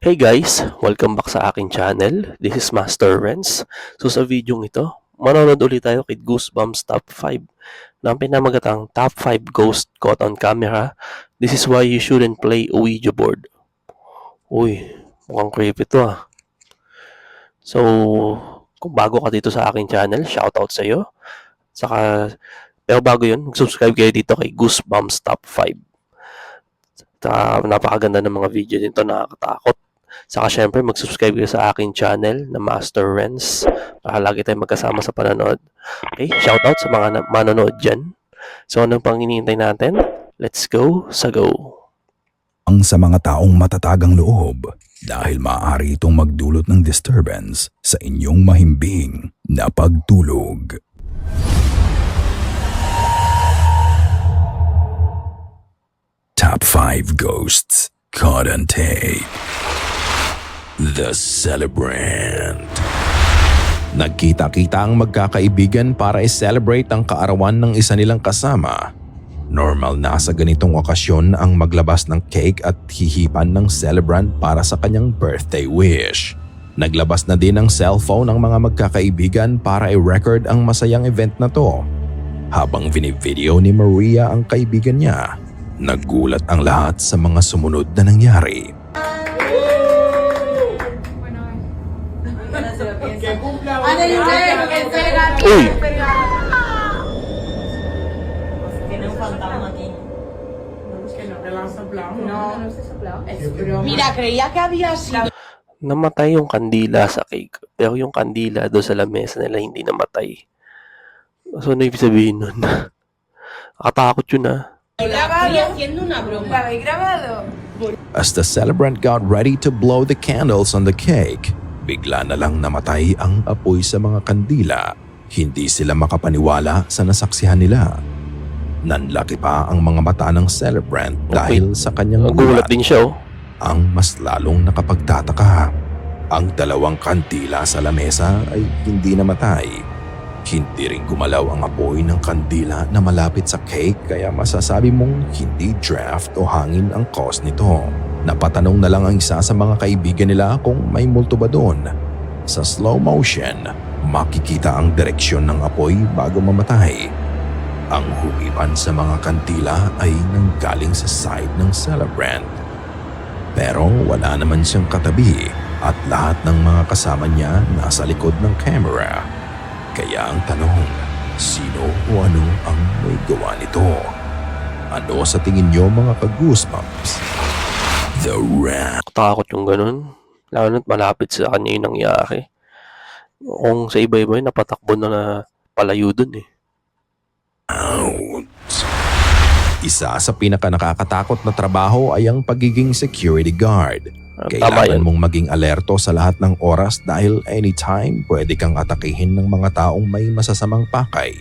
Hey guys! Welcome back sa aking channel. This is Master Renz. So sa video ito, manonood ulit tayo kay Goosebumps Top 5 na ang pinamagatang Top 5 Ghost Caught on Camera. This is why you shouldn't play a Ouija board. Uy, mukhang creepy to ah. So, kung bago ka dito sa aking channel, shoutout sa iyo. Saka, pero bago yun, subscribe kayo dito kay Goosebumps Top 5. Napakaganda ng mga video nito, nakakatakot. Saka syempre mag-subscribe kayo sa aking channel na Master Renz para lagi tayong magkasama sa panonood. Okay, shoutout sa mga manonood dyan. So anong pang hinihintay natin? Let's go sa go! Ang sa mga taong matatagang loob dahil maaari itong magdulot ng disturbance sa inyong mahimbing na pagtulog. Top 5 Ghosts Caught on Tape. The Celebrant. Nagkita-kita ang magkakaibigan para i-celebrate ang kaarawan ng isa nilang kasama. Normal na sa ganitong okasyon ang maglabas ng cake at hihipan ng celebrant para sa kanyang birthday wish. Naglabas na din ng cellphone ang mga magkakaibigan para i-record ang masayang event na to. Habang vinivideo ni Maria ang kaibigan niya, nagulat ang lahat sa mga sumunod na nangyari. Uy! Mira, creía que había sido. Namatay yung kandila sa cake, pero yung kandila doon sa lamesa nila hindi namatay. So ano ibig sabihin nun? Nakatakot yun ah. Haciendo una broma. As the celebrant got ready to blow the candles on the cake, bigla na lang namatay ang apoy sa mga kandila. Hindi sila makapaniwala sa nasaksihan nila. Nanlaki pa ang mga mata ng celebrant dahil sa kanyang Nagulat din siya oh. Ang mas lalong nakapagtataka, ang dalawang kandila sa lamesa ay hindi namatay. Hindi rin gumalaw ang apoy ng kandila na malapit sa cake kaya masasabi mong hindi draft o hangin ang cause nito. Napatanong na lang ang isa sa mga kaibigan nila kung may multo ba doon. Sa slow motion, makikita ang direksyon ng apoy bago mamatay. Ang humipan sa mga kandila ay nanggaling sa side ng celebrant. Pero wala naman siyang katabi at lahat ng mga kasama niya nasa likod ng camera. Kaya ang tanong, sino o ano ang may gawa nito? Ano sa tingin niyo mga ka-goosebumps? The Rat. Takot yung ganun. Lalo na't malapit sa kanya yung nangyari. Kung sa iba-iba yun, napatakbo na palayo dun eh. Out. Isa sa pinaka-nakakatakot na trabaho ay ang pagiging security guard. Kailangan mong maging alerto sa lahat ng oras dahil anytime pwede kang atakihin ng mga taong may masasamang pakay.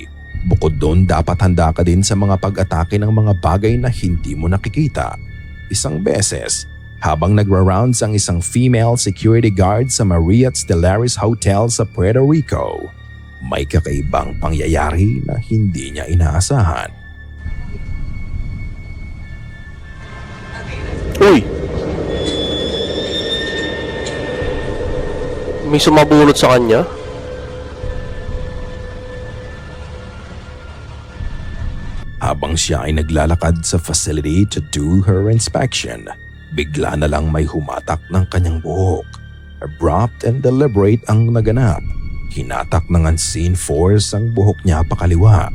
Bukod doon, dapat handa ka din sa mga pag-atake ng mga bagay na hindi mo nakikita. Isang beses, habang nagra-rounds ang isang female security guard sa Marriott Stellaris Hotel sa Puerto Rico, may kakaibang pangyayari na hindi niya inaasahan. Uy! May sumabulot sa kanya? Habang siya ay naglalakad sa facility to do her inspection, bigla na lang may humatak ng kanyang buhok. Abrupt and deliberate ang naganap. Hinatak ng unseen force ang buhok niya pakaliwa.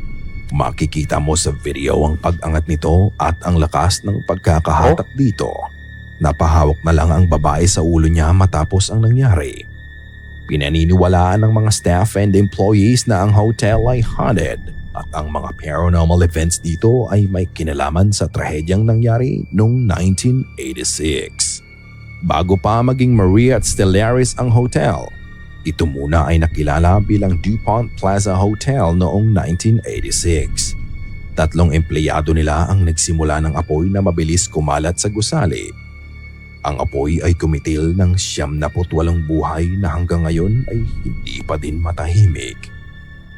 Makikita mo sa video ang pag-angat nito at ang lakas ng pagkakahatak dito. Napahawak na lang ang babae sa ulo niya matapos ang nangyari. Pinaniniwalaan ng mga staff and employees na ang hotel ay haunted at ang mga paranormal events dito ay may kinalaman sa trahedyang nangyari noong 1986. Bago pa maging Marriott Stellaris ang hotel, ito muna ay nakilala bilang DuPont Plaza Hotel noong 1986. 3 empleyado nila ang nagsimula ng apoy na mabilis kumalat sa gusali. Ang apoy ay kumitil ng 78 buhay na hanggang ngayon ay hindi pa din matahimik.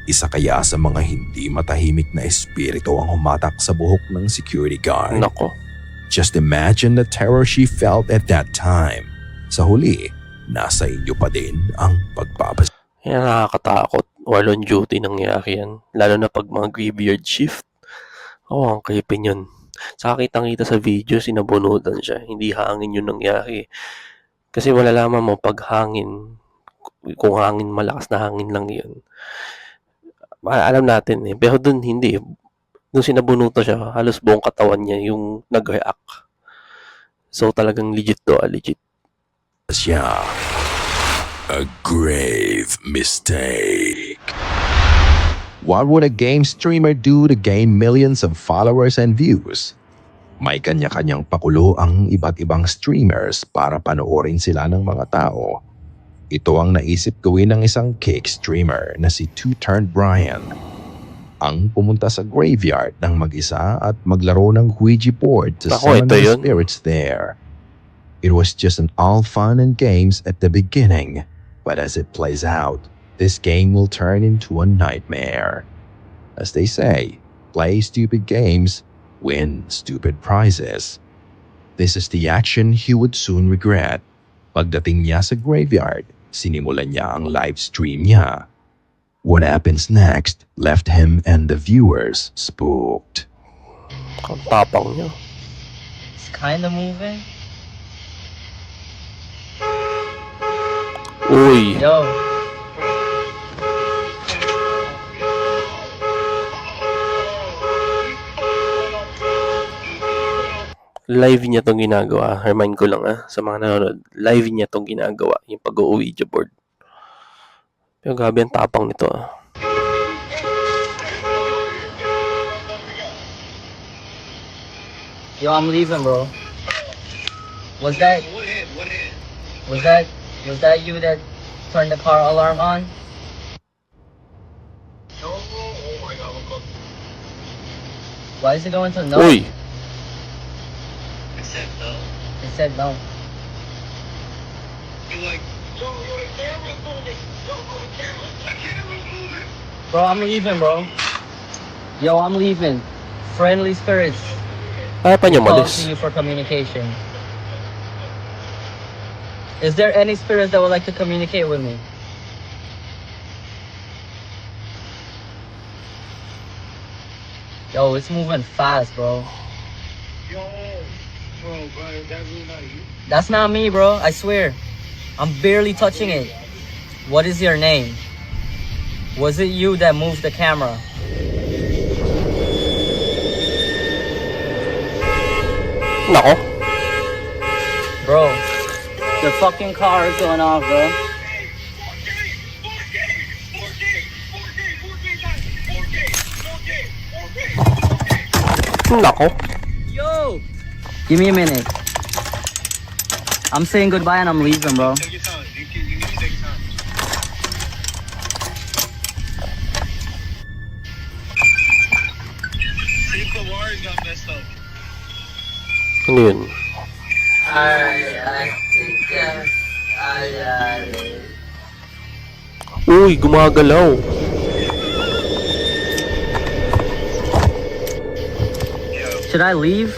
Isa kaya sa mga hindi matahimik na espiritu ang humatak sa buhok ng security guard. Nako. Just imagine the terror she felt at that time. Sa huli, nasa inyo pa din ang pagpapas. Yan nakakatakot. While on duty nangyari yan. Lalo na pag mga graveyard shift. Oo, ang creepy yun. Saka kitang-kita sa video, sinabunutan siya. Hindi hangin yun nangyari. Kasi malalaman mo pag hangin, kung hangin, malakas na hangin lang yun. Alam natin eh. Pero dun hindi. Nung sinabunutan siya, halos buong katawan niya yung nag-react. So talagang legit to, legit. Siya. A grave mistake. What would a game streamer do to gain millions of followers and views? May kanya-kanyang pakulo ang iba't ibang streamers para panoorin sila ng mga tao. Ito ang naisip gawin ng isang cake streamer na si Two-Turned Brian. Ang pumunta sa graveyard ng mag-isa at maglaro ng Ouija board to Ako, summon ito the yun. spirits there. It was just an all fun and games at the beginning, but as it plays out, this game will turn into a nightmare. As they say, play stupid games, win stupid prizes. This is the action he would soon regret. Pagdating niya sa graveyard, sinimulan niya ang live stream niya. What happens next left him and the viewers spooked. Ang tapang niya. It's kind of moving. Uy, Yo. live niya tong ginagawa. Remind ko lang sa mga nanonood. Live niya tong ginagawa. Yung pag-Ouija board. Pero grabe ang tapang nito Yo, I'm leaving, bro. Was that you that turned the car alarm on? Why is it going to no? Uy, It said no. Bro, I'm leaving, bro. Yo, I'm leaving. Friendly spirits. kaya pa niya Calling malis. you for communication. Is there any spirits that would like to communicate with me? Yo, it's moving fast, bro. That's not me, bro. I swear. I'm barely touching it. What is your name? Was it you that moved the camera? Nako, Bro, the fucking car is going off, bro. nako. Yo! Give me a minute. I'm saying goodbye and I'm leaving, bro. Take your time. You need to take your time. See if the wires got messed up. Ano yun? Uy, gumagalaw. Should I leave?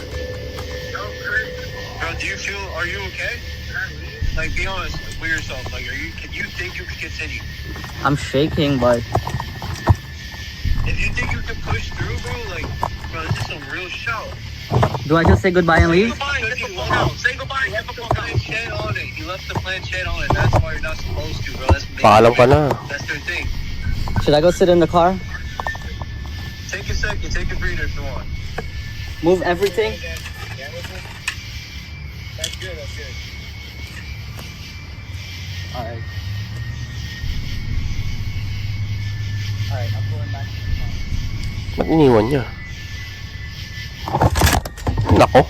Bro, do you feel? Are you okay? Like, be honest with yourself. Like, can you think you can continue? I'm shaking, but If you think you can push through, bro, like, bro, this is some real shout. do I just say goodbye and leave? Goodbye, get the fuck out. Say goodbye, get the fuck out. Planchette on it. You left the planchette on it. That's why you're not supposed to, bro. Paalam ka na. That's their thing. Should I go sit in the car? Take a second. Take a breather if you want. Move everything? That's good. That's good. Alright. Alright, I'm going back to the car. Ba't iniwan niya? Nako.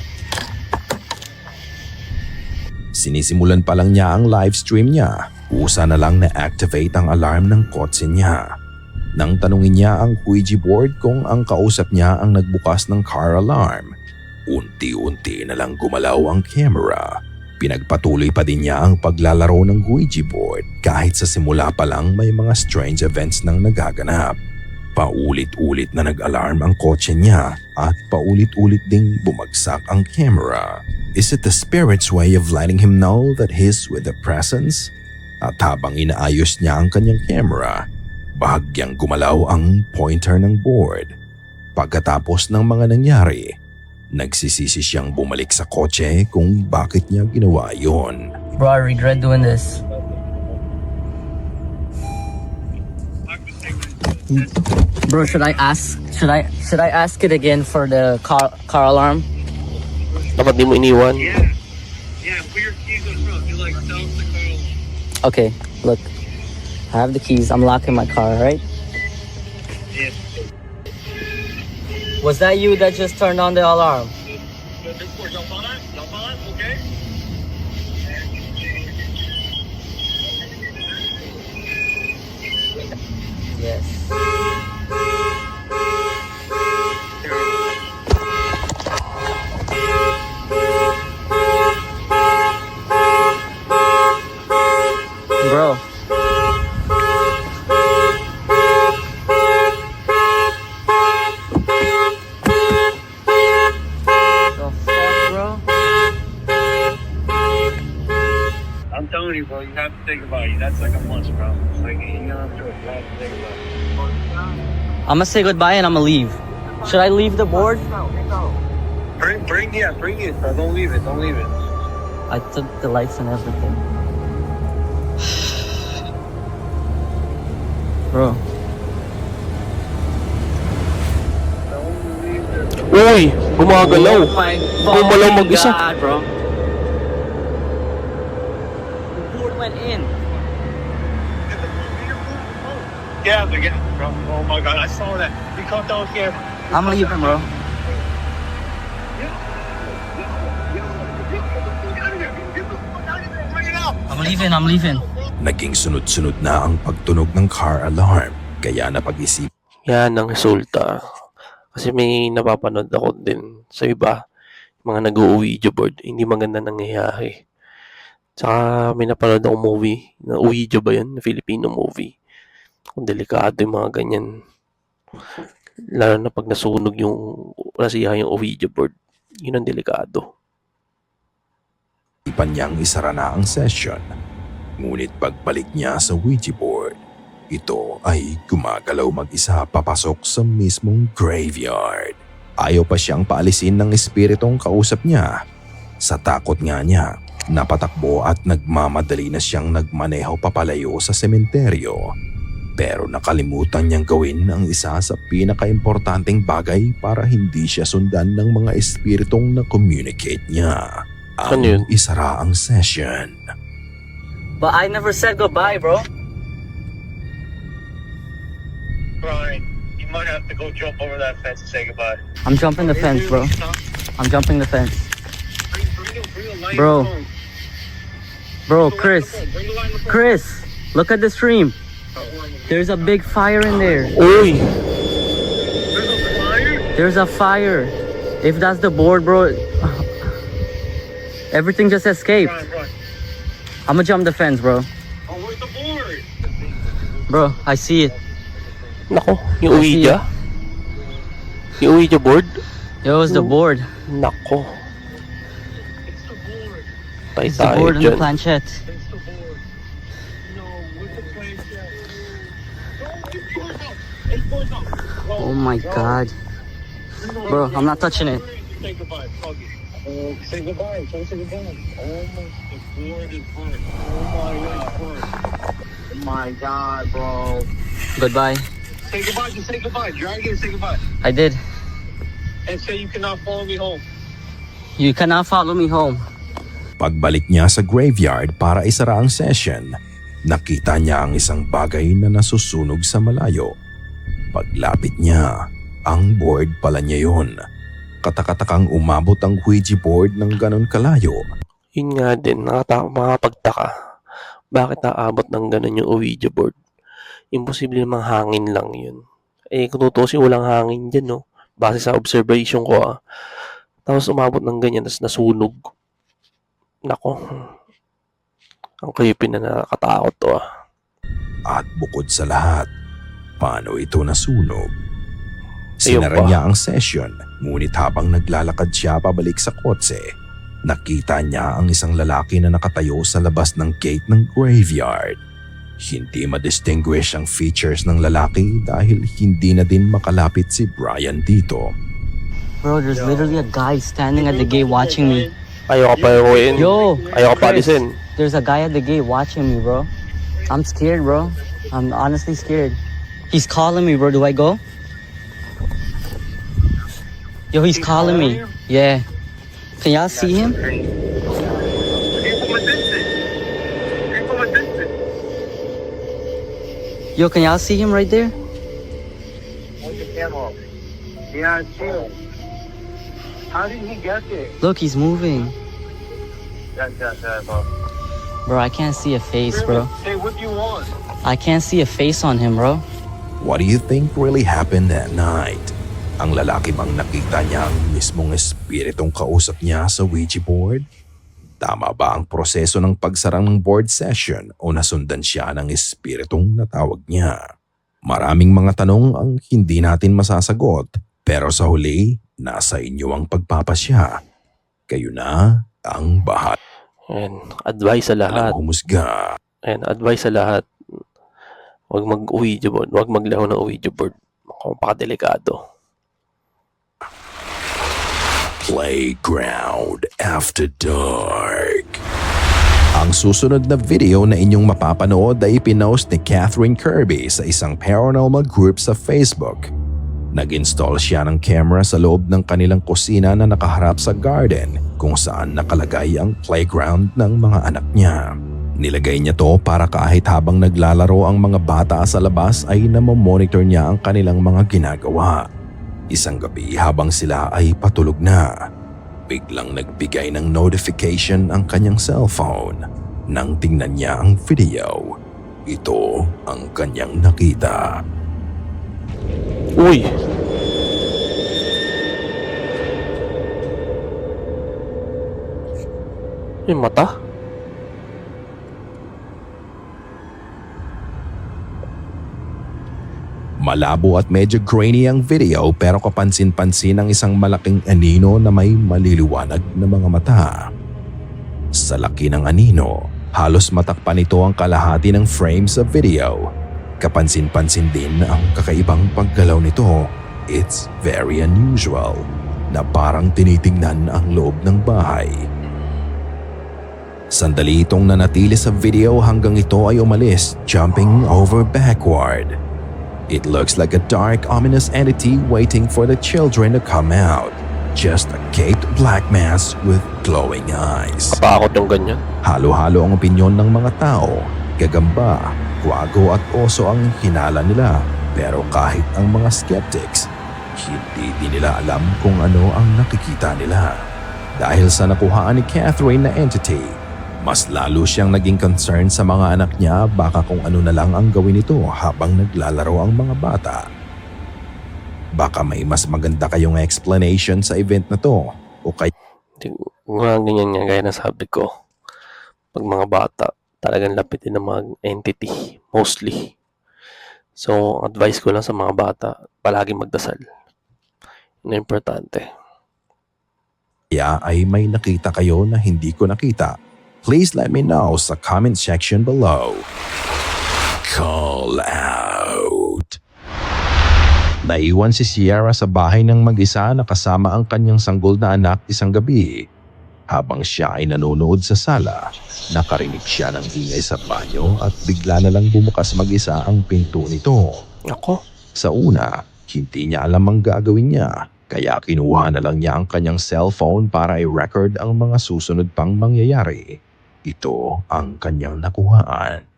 Sinisimulan pa lang niya ang live stream niya, usa na lang na-activate ang alarm ng kotse niya. Nang tanungin niya ang Ouija board kung ang kausap niya ang nagbukas ng car alarm, unti-unti na lang gumalaw ang camera. Pinagpatuloy pa din niya ang paglalaro ng Ouija board kahit sa simula pa lang may mga strange events nang nagaganap. Paulit-ulit na nag-alarm ang kotse niya at paulit-ulit ding bumagsak ang camera. Is it the spirit's way of letting him know that he's with the presence? At habang inaayos niya ang kanyang camera, bahagyang gumalaw ang pointer ng board. Pagkatapos ng mga nangyari, nagsisisi siyang bumalik sa kotse kung bakit niya ginawa yon. Bro, I regret doing this. Bro, should I ask it again for the car alarm? Dapat di mo iniwan. Yeah. Yeah, put your keys in front. You like tell the car. Okay, look. I have the keys. I'm locking my car, right? Yeah. Was that you that just turned on the alarm? Okay? Yes. Bro. The fuck, bro? I'm telling you, bro, you have to think about it. That's like a must, bro. Like, you don't have to do it. You have to think about it. I'm gonna say goodbye and I'm gonna leave. Should I leave the board? Bring it, bro. Don't leave it. Don't leave it. I took the lights and everything. Bro. Uy! Gumagalaw! my Gumalaw mag-isa. God, bro. The board went in. Yeah, bro. Oh my god, I saw that. You come down here. I'm leaving, bro. I'm leaving. Naging sunod-sunod na ang pagtunog ng car alarm, kaya napag-isip Yan ang resulta. Kasi may napapanood ako din sa iba, mga nag-Ouija board, hindi maganda nangyayari. Tsaka may napanood ako movie, na Ouija ba yun? Filipino movie. Kung delikado yung mga ganyan. Lalo na pag nasunog yung, nasiya yung Ouija board. Yun ang delikado. Ipan niyang isara na ang session. Ngunit pagbalik niya sa Ouija board, ito ay gumagalaw mag-isa papasok sa mismong graveyard. Ayaw pa siyang paalisin ng espiritong kausap niya. Sa takot nga niya, napatakbo at nagmamadali na siyang nagmaneho papalayo sa sementeryo. Pero nakalimutan niyang gawin ang isa sa pinakaimportanteng bagay para hindi siya sundan ng mga espiritong na-communicate niya. Ano yun? Ang isara ang session. But I never said goodbye, bro. Brian, you might have to go jump over that fence and say goodbye. I'm jumping the fence, bro. I'm jumping the fence. Bro. Bro, Chris. Chris, look at the stream. There's a big fire in there. Uy! There's a fire. If that's the board, bro, everything just escaped. I'm gonna jump the fence, bro. Oh, where's the board? Bro, I see it. Nako, yung Ouija? Yung Ouija board? It was the board. Nako, It's the board. tay It's the tayo board and the dyan. planchette. It's the board. No, with the planchette. No, it's yours up. It's yours up. Oh my god. Bro, I'm not touching it. Say goodbye. Fuck it. Oh, say goodbye. Try to say goodbye. Oh my, the board is burnt. Oh my god, burnt. Oh my god, bro. Goodbye. Say goodbye. Just say goodbye. Drag it and say goodbye. I did. And say you cannot follow me home. You cannot follow me home. Pagbalik niya sa graveyard para isara ang session, nakita niya ang isang bagay na nasusunog sa malayo. Paglapit niya, ang board pala niya yun. Katakatakang umabot ang Ouija board ng ganon kalayo. Yun nga din, makapagtaka. Bakit naabot ng ganun yung Ouija board? Imposible namang hangin lang yun. Eh, kung tutusin, walang hangin dyan, no? Base sa observation ko, ah. Tapos umabot ng ganyan, tapos nasunog. Nako. Ang creepy na nakakatakot to, ah. At bukod sa lahat, paano ito nasunog? Ayun Sinara pa. niya ang session, ngunit habang naglalakad siya pabalik sa kotse, Nakita niya ang isang lalaki na nakatayo sa labas ng gate ng graveyard. Hindi ma-distinguish ang features ng lalaki dahil hindi na din makalapit si Brian dito. Bro, there's literally a guy standing at the gate watching me. Ayaw ka pa iuwiin. Yo, Ayaw ka pa Chris, alisin. there's a guy at the gate watching me, bro. I'm scared, bro. I'm honestly scared. He's calling me, bro. Do I go? Yo, he's calling me. Yeah. Can y'all see him? Yo, can y'all see him right there? Yeah, I see him. How did he get there? Look, he's moving. Bro. Bro, I can't see a face, bro. Say, what do you want? I can't see a face on him, bro. What do you think really happened that night? Ang lalaki bang nakita niya ang mismong espiritong kausap niya sa Ouija board? Tama ba ang proseso ng pagsarang ng board session o nasundan siya ng espiritong natawag niya? Maraming mga tanong ang hindi natin masasagot, pero sa huli, nasa inyo ang pagpapasya. Kayo na ang bahala Ayan, advice sa lahat. humusga. Ayan, advice sa lahat. Huwag mag-Ouija board. Huwag maglaro ng Ouija board. Napakadelikado. Playground After Dark. Ang susunod na video na inyong mapapanood ay pinost ni Catherine Kirby sa isang paranormal group sa Facebook. Nag-install siya ng camera sa loob ng kanilang kusina na nakaharap sa garden kung saan nakalagay ang playground ng mga anak niya. Nilagay niya to para kahit habang naglalaro ang mga bata sa labas ay namomonitor niya ang kanilang mga ginagawa. Isang gabi habang sila ay patulog na, biglang nagbigay ng notification ang kanyang cellphone. Nang tingnan niya ang video, ito ang kanyang nakita. Uy! May mata? Malabo at medyo grainy ang video pero kapansin-pansin ang isang malaking anino na may maliliwanag na mga mata. Sa laki ng anino, halos matakpan ito ang kalahati ng frame sa video. Kapansin-pansin din ang kakaibang paggalaw nito. It's very unusual na parang tinitingnan ang loob ng bahay. Sandali itong nanatili sa video hanggang ito ay umalis, jumping over backward. It looks like a dark, ominous entity waiting for the children to come out. Just a caped black mass with glowing eyes. Kapakot yung ganyan. Halo-halo ang opinyon ng mga tao. Gagamba, kwago at oso ang hinala nila. Pero kahit ang mga skeptics, hindi din nila alam kung ano ang nakikita nila. Dahil sa nakuhaan ni Catherine na entity, mas lalo siyang naging concerned sa mga anak niya baka kung ano na lang ang gawin nito habang naglalaro ang mga bata. Baka may mas maganda kayong explanation sa event na to o kaya Mga ganyan nga, gaya na sabi ko. Pag mga bata, talagang lapitin ng mga entity, mostly. So, advice ko lang sa mga bata, palaging magdasal. Yun ang importante. ay may nakita kayo na hindi ko nakita. Please let me know sa comment section below. Call out. Naiwan si Sierra sa bahay ng mag-isa na kasama ang kanyang sanggol na anak isang gabi. Habang siya ay nanonood sa sala, nakarinig siya ng ingay sa banyo at bigla na lang bumukas mag-isa ang pinto nito. Ako? Sa una, hindi niya alam ang gagawin niya, kaya kinuha na lang niya ang kanyang cellphone para i-record ang mga susunod pang mangyayari. Ito ang kanyang nakuhaan.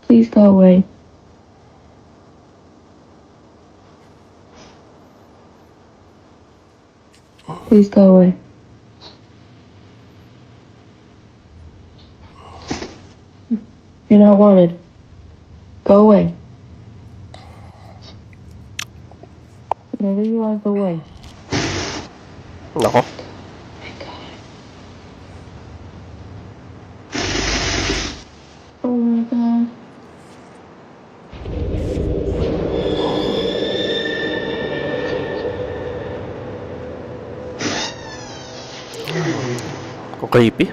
Please go away. Please go away. You're not wanted. Go away. Whenever you want, go away. Nako. Oh my god. Kung creepy.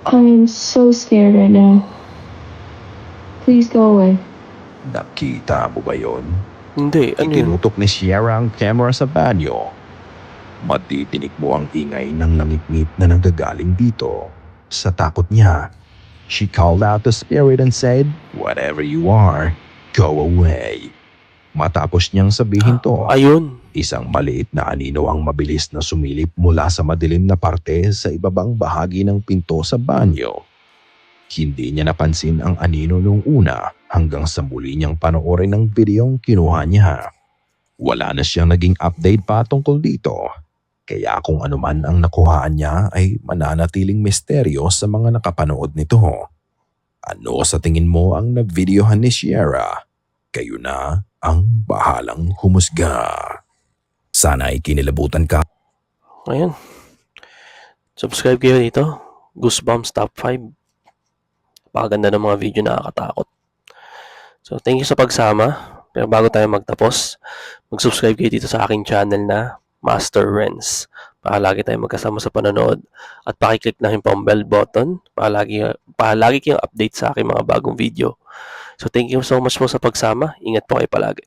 I am so scared right now. Please go away. Nakita mo ba yon? Hindi, ano yun? Itinutok ni Sierra ang camera sa banyo. Matitinig mo ang ingay ng nangitngit na nanggagaling dito. Sa takot niya, she called out the spirit and said, "Whatever you are, go away." Matapos niyang sabihin to, Ayun. isang maliit na anino ang mabilis na sumilip mula sa madilim na parte sa ibabang bahagi ng pinto sa banyo. Hindi niya napansin ang anino nung una hanggang sa muli niyang panoorin ang videong kinuha niya. Wala na siyang naging update pa tungkol dito. Kaya kung anuman ang nakuhaan niya ay mananatiling misteryo sa mga nakapanood nito. Ano sa tingin mo ang na-videohan ni Sierra? Kayo na ang bahalang humusga. Sana ay kinilabutan ka. Ayun. Subscribe kayo dito. Goosebumps Top 5. Pakaganda ng mga video na nakakatakot. So, thank you sa pagsama. Pero bago tayo magtapos, mag-subscribe kayo dito sa aking channel na Master Renz. Para lagi tayo magkasama sa panonood. At pakiclick na rin po ang bell button para lagi kayong update sa aking mga bagong video. So, thank you so much po sa pagsama. Ingat po kayo palagi.